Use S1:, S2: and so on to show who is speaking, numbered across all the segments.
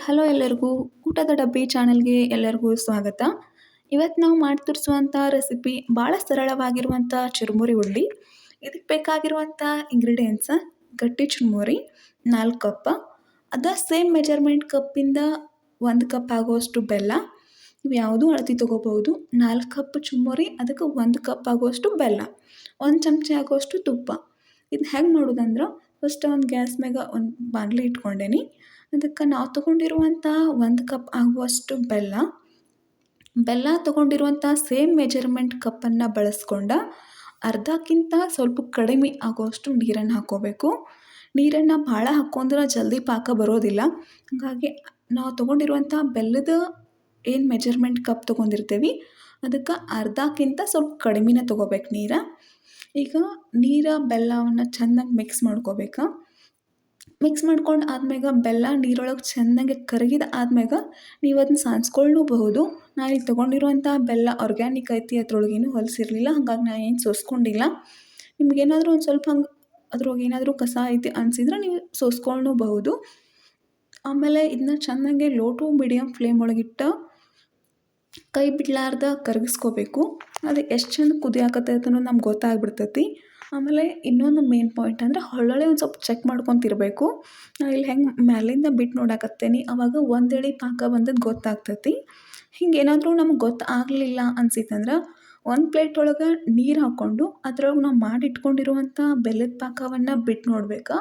S1: Hello ಎಲ್ಲರಿಗೂ. ಊಟದ ಡಬ್ಬಿ ಚಾನಲ್‌ಗೆ ಎಲ್ಲರಿಗೂ ಸ್ವಾಗತ. ಇವತ್ತು ನಾವು ಮಾಡಿ ತೋರಿಸುವಂಥ ರೆಸಿಪಿ ಭಾಳ ಸರಳವಾಗಿರುವಂಥ ಚುರುಮುರಿ ಉಳ್ಳಿ. ಇದಕ್ಕೆ ಬೇಕಾಗಿರುವಂಥ ಇಂಗ್ರೀಡಿಯೆಂಟ್ಸ್ ಗಟ್ಟಿ ಚುರುಮುರಿ 4 ಕಪ್, ಸೇಮ್ ಮೆಜರ್ಮೆಂಟ್ ಕಪ್ಪಿಂದ 1 ಕಪ್ ಆಗುವಷ್ಟು ಬೆಲ್ಲ. ನೀವು ಯಾವುದೂ ಅಳತೆ ತೊಗೋಬಹುದು. 4 ಕಪ್ ಚುರುಮುರಿ ಅದಕ್ಕೆ 1 ಕಪ್ ಆಗುವಷ್ಟು ಬೆಲ್ಲ, 1 ಚಮಚ ಆಗುವಷ್ಟು ತುಪ್ಪ. ಇದು ಹೆಂಗೆ ಮಾಡೋದಂದ್ರೆ ಫಸ್ಟ್ ಒಂದು ಗ್ಯಾಸ್ ಮ್ಯಾಗ ಒಂದು ಬಾಣಲೆ ಇಟ್ಕೊಂಡೇನಿ. ಅದಕ್ಕೆ ನಾವು ತೊಗೊಂಡಿರುವಂಥ 1 ಕಪ್ ಆಗುವಷ್ಟು ಬೆಲ್ಲ ತೊಗೊಂಡಿರುವಂಥ ಸೇಮ್ ಮೆಜರ್ಮೆಂಟ್ ಕಪ್ಪನ್ನು ಬಳಸ್ಕೊಂಡು ಅರ್ಧಕ್ಕಿಂತ ಸ್ವಲ್ಪ ಕಡಿಮೆ ಆಗುವಷ್ಟು ನೀರನ್ನು ಹಾಕ್ಕೋಬೇಕು. ನೀರನ್ನು ಭಾಳ ಹಾಕ್ಕೊಂಡ್ರೆ ಜಲ್ದಿ ಪಾಕ ಬರೋದಿಲ್ಲ. ಹಾಗಾಗಿ ನಾವು ತೊಗೊಂಡಿರುವಂಥ ಬೆಲ್ಲದ ಏನು ಮೆಜರ್ಮೆಂಟ್ ಕಪ್ ತೊಗೊಂಡಿರ್ತೀವಿ ಅದಕ್ಕೆ ಅರ್ಧಕ್ಕಿಂತ ಸ್ವಲ್ಪ ಕಡಿಮೆನೇ ತೊಗೋಬೇಕು ನೀರು. ಈಗ ಬೆಲ್ಲವನ್ನು ಚೆನ್ನಾಗಿ ಮಿಕ್ಸ್ ಮಾಡ್ಕೋಬೇಕು. ಮಿಕ್ಸ್ ಮಾಡ್ಕೊಂಡು ಆದ್ಮೇಲೆ ಬೆಲ್ಲ ನೀರೊಳಗೆ ಚೆನ್ನಾಗಿ ಕರಗಿದ ಆದ್ಮೇಲೆ ನೀವು ಅದನ್ನ ಸಾನ್ಸ್ಕೊಳ್ಳೂಬಹುದು. ನಾನು ಇಲ್ಲಿ ತೊಗೊಂಡಿರುವಂಥ ಬೆಲ್ಲ ಆರ್ಗ್ಯಾನಿಕ್ ಐತಿ, ಅದ್ರೊಳಗೇನು ಹೊಲಸಿರಲಿಲ್ಲ. ಹಾಗಾಗಿ ನಾನು ಏನು ಸೋಸ್ಕೊಂಡಿಲ್ಲ. ನಿಮಗೇನಾದರೂ ಒಂದು ಸ್ವಲ್ಪ ಹಂಗೆ ಅದ್ರೊಳಗೆ ಏನಾದರೂ ಕಸ ಐತಿ ಅನಿಸಿದ್ರೆ ನೀವು ಸೋಸ್ಕೊಳ್ಳೂಬಹುದು. ಆಮೇಲೆ ಇದನ್ನ ಚೆನ್ನಾಗಿ ಲೋ ಟು ಮೀಡಿಯಮ್ ಫ್ಲೇಮ್ ಒಳಗಿಟ್ಟು ಕೈ ಬಿಡಲಾರ್ದ ಕರಗಿಸ್ಕೋಬೇಕು. ಅದು ಎಷ್ಟು ಚಂದ ಕುದಿಯಾಕತ್ತೈತೆ ಅನ್ನೋದು ನಮ್ಗೆ ಗೊತ್ತಾಗ್ಬಿಡ್ತೈತಿ. ಆಮೇಲೆ ಇನ್ನೊಂದು ಮೇನ್ ಪಾಯಿಂಟ್ ಅಂದರೆ ಹೊಳ್ಳೊಳ್ಳೆ ಒಂದು ಸ್ವಲ್ಪ ಚೆಕ್ ಮಾಡ್ಕೊತಿರ್ಬೇಕು. ನಾನು ಇಲ್ಲಿ ಹೆಂಗೆ ಮ್ಯಾಲಿಂದ ಬಿಟ್ಟು ನೋಡಾಕತ್ತೇನೆ, ಆವಾಗ ಒಂದೇಳಿ ಪಾಕ ಬಂದದ್ದು ಗೊತ್ತಾಗ್ತೈತಿ. ಹಿಂಗೇನಾದರೂ ನಮ್ಗೆ ಗೊತ್ತಾಗಲಿಲ್ಲ ಅನ್ಸಿತ್ತಂದ್ರೆ ಒಂದು ಪ್ಲೇಟ್ ಒಳಗೆ ನೀರು ಹಾಕ್ಕೊಂಡು ಅದ್ರೊಳಗೆ ನಾವು ಮಾಡಿಟ್ಕೊಂಡಿರುವಂಥ ಬೆಲ್ಲದ ಪಾಕವನ್ನು ಬಿಟ್ಟು ನೋಡ್ಬೇಕು.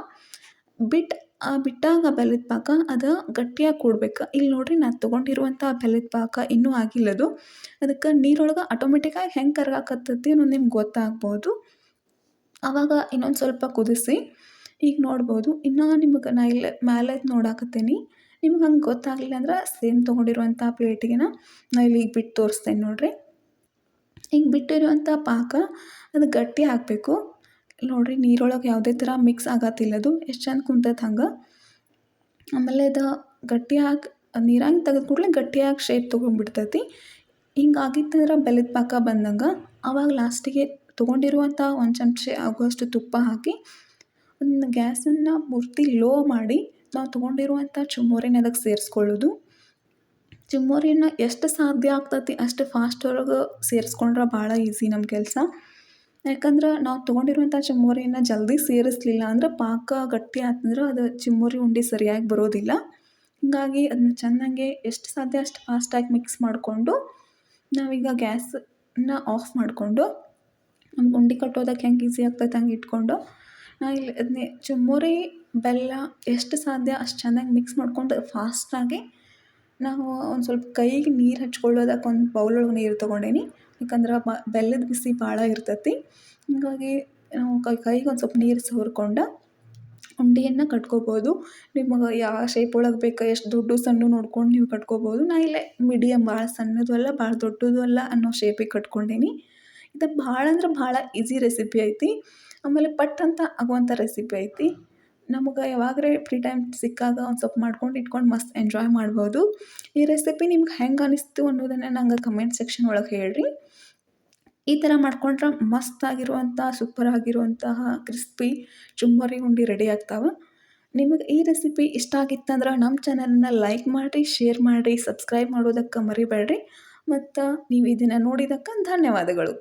S1: ಬಿಟ್ಟಾಗ ಬೆಲ್ಲದ ಪಾಕ ಅದು ಗಟ್ಟಿಯಾಗಿ ಕೂಡ್ಬೇಕು. ಇಲ್ಲಿ ನೋಡಿರಿ, ನಾನು ತೊಗೊಂಡಿರುವಂಥ ಬೆಲ್ಲದ ಪಾಕ ಇನ್ನೂ ಆಗಿಲ್ಲದು. ಅದಕ್ಕೆ ನೀರೊಳಗೆ ಆಟೋಮೆಟಿಕ್ಕಾಗಿ ಹೆಂಗೆ ಕರಗಾಕತ್ತೈತಿ ಅನ್ನೋದು ನಿಮ್ಗೆ ಗೊತ್ತಾಗ್ಬೋದು. ಆವಾಗ ಇನ್ನೊಂದು ಸ್ವಲ್ಪ ಕುದಿಸಿ ಈಗ ನೋಡ್ಬೋದು. ಇನ್ನೂ ನಿಮಗೆ ನಾ ಇಲ್ಲಿ ಮೇಲೆ ನೋಡಾಕತ್ತೀನಿ. ನಿಮ್ಗೆ ಹಂಗೆ ಗೊತ್ತಾಗಲಿಲ್ಲ ಅಂದ್ರೆ ಸೇಮ್ ತೊಗೊಂಡಿರುವಂಥ ಪ್ಲೇಟಿಗೆ ನಾ ಇಲ್ಲಿ ಈಗ ಬಿಟ್ಟು ತೋರಿಸ್ತೇನೆ ನೋಡಿರಿ. ಈಗ ಬಿಟ್ಟಿರುವಂಥ ಪಾಕ ಅದು ಗಟ್ಟಿ ಹಾಕಬೇಕು. ನೋಡಿರಿ, ನೀರೊಳಗೆ ಯಾವುದೇ ಥರ ಮಿಕ್ಸ್ ಆಗತ್ತಿಲ್ಲದು, ಎಷ್ಟು ಚಂದ ಕುಂತೈತೆ ಹಂಗೆ. ಆಮೇಲೆ ಅದು ಗಟ್ಟಿಯಾಗಿ ನೀರಾಗಿ ತೆಗೆದ ಕೂಡಲೇ ಗಟ್ಟಿಯಾಗಿ ಶೇಪ್ ತೊಗೊಂಡ್ಬಿಡ್ತೈತಿ. ಹಿಂಗಾಗಿತ್ತಂದ್ರೆ ಬೆಲ್ಲದ ಪಾಕ ಬಂದಂಗೆ ಆವಾಗ ಲಾಸ್ಟಿಗೆ ತೊಗೊಂಡಿರುವಂಥ 1 ಚಮಚ ಆಗುವಷ್ಟು ತುಪ್ಪ ಹಾಕಿ ಅದನ್ನ ಗ್ಯಾಸನ್ನು ಪೂರ್ತಿ ಲೋ ಮಾಡಿ ನಾವು ತೊಗೊಂಡಿರುವಂಥ ಚುರುಮುರಿನ ಅದಕ್ಕೆ ಸೇರಿಸ್ಕೊಳ್ಳೋದು. ಚುರುಮುರಿನ ಎಷ್ಟು ಸಾಧ್ಯ ಆಗ್ತೈತಿ ಅಷ್ಟು ಫಾಸ್ಟ್ ಒಳಗೆ ಸೇರಿಸ್ಕೊಂಡ್ರೆ ಭಾಳ ಈಸಿ ನಮ್ಮ ಕೆಲಸ. ಯಾಕಂದ್ರೆ ನಾವು ತೊಗೊಂಡಿರುವಂಥ ಚುರುಮುರಿನ ಜಲ್ದಿ ಸೇರಿಸಲಿಲ್ಲ ಅಂದ್ರೆ ಪಾಕ ಗಟ್ಟಿ ಆತಂದ್ರೆ ಅದು ಚುರುಮುರಿ ಉಂಡೆ ಸರಿಯಾಗಿ ಬರೋದಿಲ್ಲ. ಹೀಗಾಗಿ ಅದನ್ನ ಚೆನ್ನಾಗಿ ಎಷ್ಟು ಸಾಧ್ಯ ಅಷ್ಟು ಫಾಸ್ಟಾಗಿ ಮಿಕ್ಸ್ ಮಾಡಿಕೊಂಡು ನಾವೀಗ ಗ್ಯಾಸನ್ನ ಆಫ್ ಮಾಡಿಕೊಂಡು ನಮ್ಗೆ ಉಂಡೆ ಕಟ್ಟೋದಕ್ಕೆ ಹೆಂಗೆ ಈಸಿ ಆಗ್ತೈತೆ ಹಂಗೆ ಇಟ್ಕೊಂಡು ನಾನು ಇಲ್ಲಿ ಅದನ್ನೇ ಚುರುಮುರಿ ಬೆಲ್ಲ ಎಷ್ಟು ಸಾಧ್ಯ ಅಷ್ಟು ಚೆನ್ನಾಗಿ ಮಿಕ್ಸ್ ಮಾಡ್ಕೊಂಡು ಫಾಸ್ಟಾಗಿ ನಾವು ಒಂದು ಸ್ವಲ್ಪ ಕೈಗೆ ನೀರು ಹಚ್ಕೊಳ್ಳೋದಕ್ಕೆ ಒಂದು ಬೌಲೊಳಗೆ ನೀರು ತೊಗೊಂಡೇನಿ. ಯಾಕಂದ್ರೆ ಬೆಲ್ಲದ ಬಿಸಿ ಭಾಳ ಇರ್ತೈತಿ. ಹೀಗಾಗಿ ನಾವು ಕೈಗೆ ಒಂದು ಸ್ವಲ್ಪ ನೀರು ಸವರ್ಕೊಂಡು ಉಂಡೆಯನ್ನು ಕಟ್ಕೋಬೋದು. ನಿಮಗೆ ಯಾವ ಶೇಪ್ ಒಳಗೆ ಬೇಕು, ಎಷ್ಟು ದೊಡ್ಡ ಸಣ್ಣ ನೋಡ್ಕೊಂಡು ನೀವು ಕಟ್ಕೋಬೋದು. ನಾ ಇಲ್ಲೇ ಮೀಡಿಯಮ್, ಭಾಳ ಸಣ್ಣದು ಅಲ್ಲ ಭಾಳ ದೊಡ್ಡದು ಅಲ್ಲ ಅನ್ನೋ ಶೇಪಿಗೆ ಕಟ್ಕೊಂಡೇನಿ. ಇದು ಭಾಳ ಅಂದ್ರೆ ಭಾಳ ಈಸಿ ರೆಸಿಪಿ ಐತಿ. ಆಮೇಲೆ ಪಟ್ ಅಂತ ಆಗುವಂಥ ರೆಸಿಪಿ ಐತಿ. ನಮಗೆ ಯಾವಾಗರೆ ಫ್ರೀ ಟೈಮ್ ಸಿಕ್ಕಾಗ ಒಂದು ಸ್ವಲ್ಪ ಮಾಡ್ಕೊಂಡು ಇಟ್ಕೊಂಡು ಮಸ್ತ್ ಎಂಜಾಯ್ ಮಾಡ್ಬೋದು. ಈ ರೆಸಿಪಿ ನಿಮ್ಗೆ ಹೆಂಗೆ ಅನಿಸ್ತು ಅನ್ನೋದನ್ನು ನಂಗೆ ಕಮೆಂಟ್ ಸೆಕ್ಷನ್ ಒಳಗೆ ಹೇಳ್ರಿ. ಈ ಥರ ಮಾಡ್ಕೊಂಡ್ರೆ ಮಸ್ತ್ ಆಗಿರುವಂಥ ಸೂಪರ್ ಆಗಿರುವಂತಹ ಕ್ರಿಸ್ಪಿ ಚುರುಮುರಿ ಉಂಡೆ ರೆಡಿ ಆಗ್ತಾವೆ. ನಿಮಗೆ ಈ ರೆಸಿಪಿ ಇಷ್ಟ ಆಗಿತ್ತಂದ್ರೆ ನಮ್ಮ ಚಾನಲನ್ನು ಲೈಕ್ ಮಾಡಿರಿ, ಶೇರ್ ಮಾಡಿರಿ, ಸಬ್ಸ್ಕ್ರೈಬ್ ಮಾಡೋದಕ್ಕೆ ಮರಿಬೇಡ್ರಿ. ಮತ್ತು ನೀವು ಇದನ್ನು ನೋಡಿದ್ದಕ್ಕೆ ಧನ್ಯವಾದಗಳು.